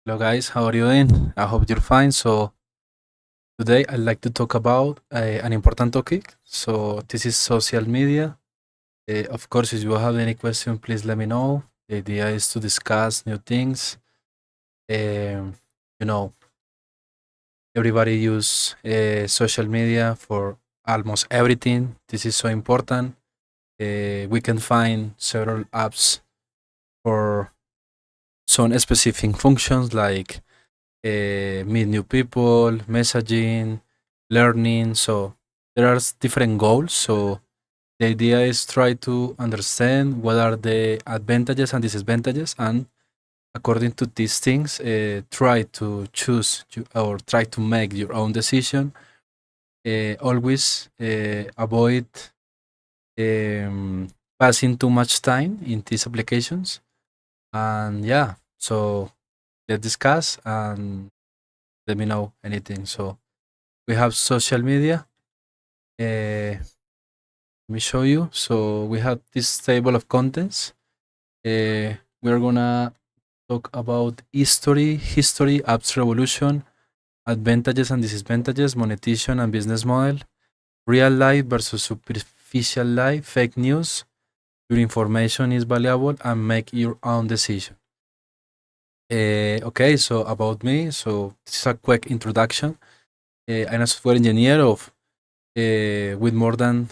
Hello guys, how are you doing? I hope you're fine. So today I'd like to talk about an important topic. So this is social media. Of course, if you have any question, please let me know. The idea is to discuss new things. Um, you know, everybody use social media for almost everything. This is so important. We can find several apps for some specific functions like meet new people, messaging, learning. So there are different goals. So the idea is try to understand what are the advantages and disadvantages, and according to these things, try to choose or try to make your own decision. Always avoid um, passing too much time in these applications. And yeah, so let's discuss and let me know anything. So we have social media. Let me show you. So we have this table of contents. We're gonna talk about history, apps revolution, advantages and disadvantages, monetization and business model, real life versus superficial life, fake news. Your information is valuable and make your own decision. Okay, so about me. So this is a quick introduction. I'm a software engineer with more than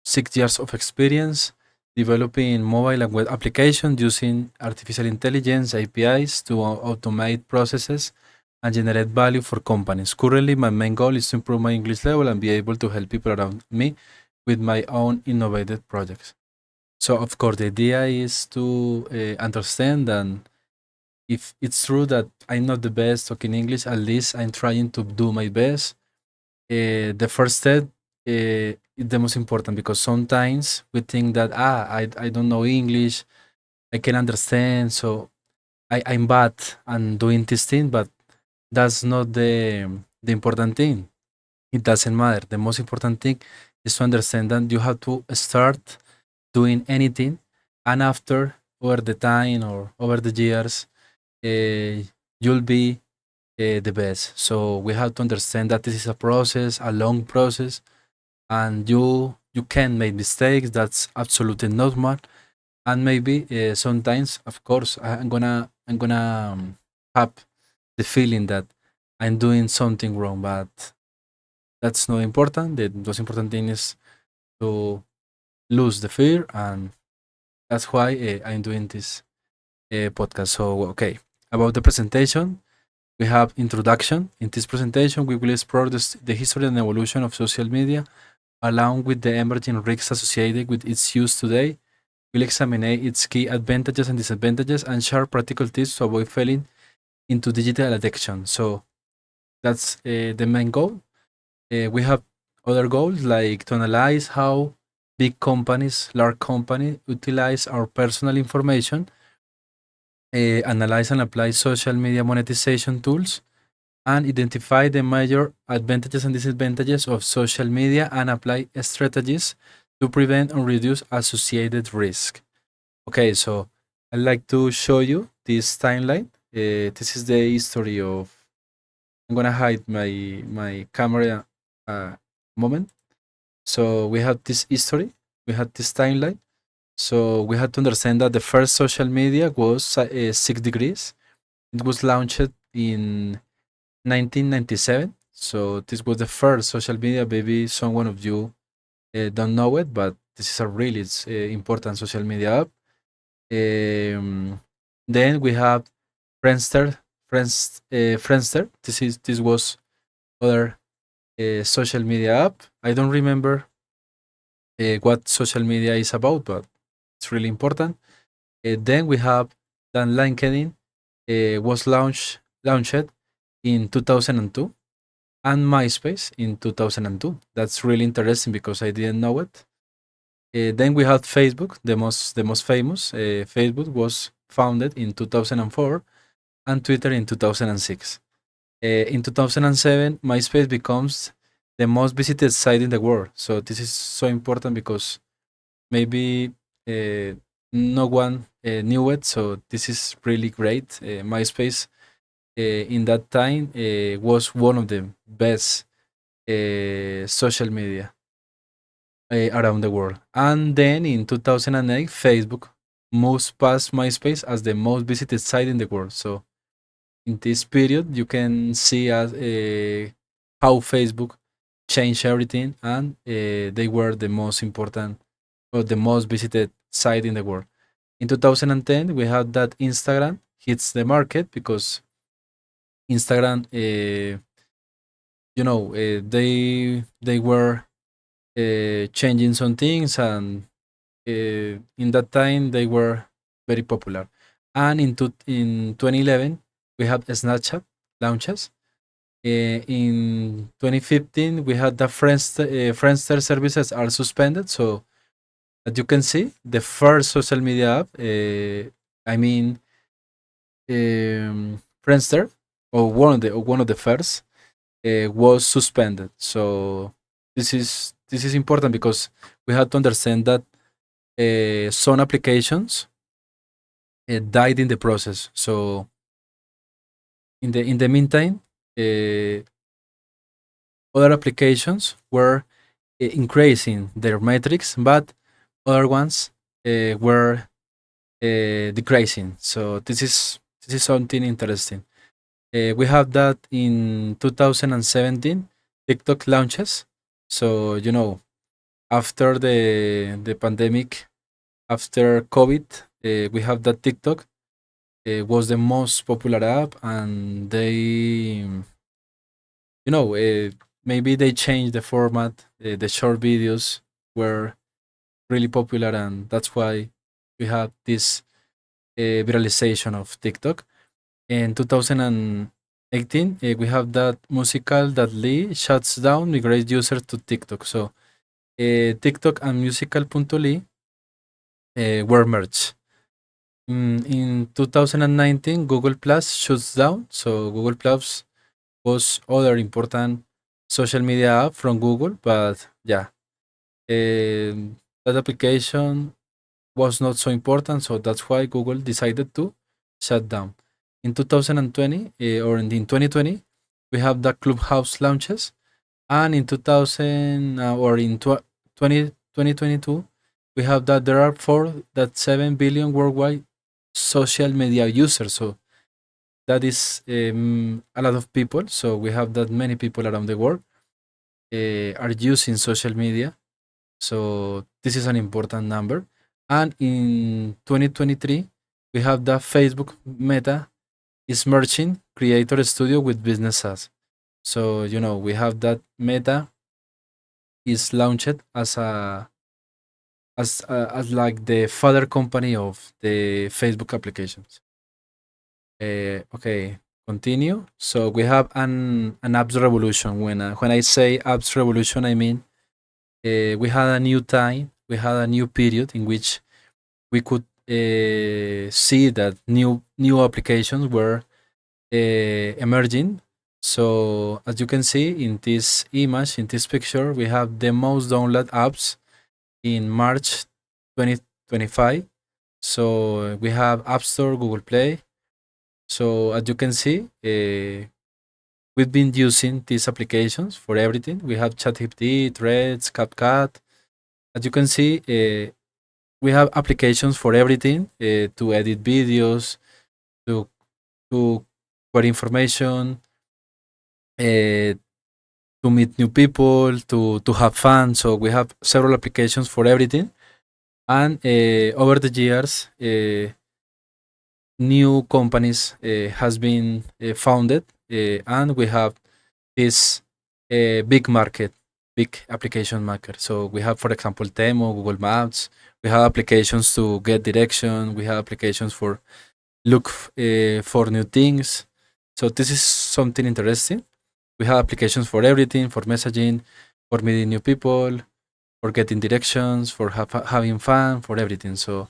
6 years of experience developing mobile and web applications using artificial intelligence APIs to automate processes and generate value for companies. Currently, my main goal is to improve my English level and be able to help people around me with my own innovative projects. So, of course, the idea is to understand, and if it's true that I'm not the best talking English, at least I'm trying to do my best. The first step is the most important, because sometimes we think that I don't know English, I can understand, so I'm bad and doing this thing, but that's not the important thing. It doesn't matter. The most important thing is to understand that you have to start doing anything, and after, over the time or over the years, you'll be the best. So we have to understand that this is a process, a long process, and you can make mistakes. That's absolutely normal. And maybe sometimes, of course, I'm gonna have the feeling that I'm doing something wrong, but that's not important. The most important thing is to lose the fear, and that's why I'm doing this podcast. So okay, about the presentation, we have introduction. In this presentation, we will explore the history and evolution of social media, along with the emerging risks associated with its use today. We'll examine its key advantages and disadvantages and share practical tips to avoid falling into digital addiction. So that's the main goal. We have other goals, like to analyze how big companies, large companies, utilize our personal information, analyze and apply social media monetization tools, and identify the major advantages and disadvantages of social media and apply strategies to prevent and reduce associated risk. Okay, so I'd like to show you this timeline. This is the history of. I'm gonna hide my camera moment. So we have this history. We had this timeline. So we had to understand that the first social media was 6 degrees. It was launched in 1997. So this was the first social media. Maybe some one of you don't know it, but this is a really important social media app. Then we have Friendster. Friendster. This was other social media app. I don't remember what social media is about, but it's really important. Then we have then LinkedIn was launched in 2002, and MySpace in 2002. That's really interesting because I didn't know it. Then we had Facebook, the most famous. Facebook was founded in 2004, and Twitter in 2006. In 2007, MySpace becomes the most visited site in the world. So this is so important because maybe uh, no one knew it. So this is really great. MySpace in that time was one of the best social media around the world. And then in 2008, Facebook moves past MySpace as the most visited site in the world. So in this period, you can see as how Facebook changed everything, and they were the most important or the most visited site in the world. In 2010, we had that Instagram hits the market because Instagram, they were changing some things, and in that time they were very popular. And in 2011, we had Snapchat launches. In 2015, we had the Friendster services are suspended. So as you can see, the first social media app, I mean, Friendster, or one of the first, was suspended. So this is important because we have to understand that some applications died in the process. So in the meantime, uh, other applications were increasing their metrics, but other ones were decreasing. So this is something interesting. We have that in 2017, TikTok launches. So after the pandemic, after COVID, we have that TikTok was the most popular app, and maybe they changed the format. The short videos were really popular, and that's why we have this viralization of TikTok. In 2018, we have that Musical.ly shuts down migrate users to TikTok. So TikTok and Musical.ly were merged. In 2019, Google Plus shuts down. So Google Plus was other important social media app from Google, but yeah, that application was not so important. So that's why Google decided to shut down. In 2020 or in 2020, we have the Clubhouse launches, and in 2000 or in 2022, we have that there are 4.7 billion worldwide social media users. So that is a lot of people. So we have that many people around the world are using social media. So this is an important number. And in 2023, we have the Facebook Meta is merging Creator Studio with Business SaaS. So we have that Meta is launched as like the father company of the Facebook applications. Okay, continue. So we have an apps revolution. When I say apps revolution, I mean we had a new time, we had a new period in which we could see that new applications were emerging. So as you can see in this image, in this picture, we have the most downloaded apps in March 2025. So we have App Store, Google Play. So as you can see, we've been using these applications for everything. We have ChatGPT, Threads, CapCut. As you can see, we have applications for everything, to edit videos, to for information, uh, to meet new people, to have fun. So we have several applications for everything. And over the years, new companies has been founded, and we have this big market, big application market. So we have, for example, Temo, Google Maps. We have applications to get direction. We have applications for look for new things. So this is something interesting. We have applications for everything, for messaging, for meeting new people, for getting directions, for having fun, for everything. So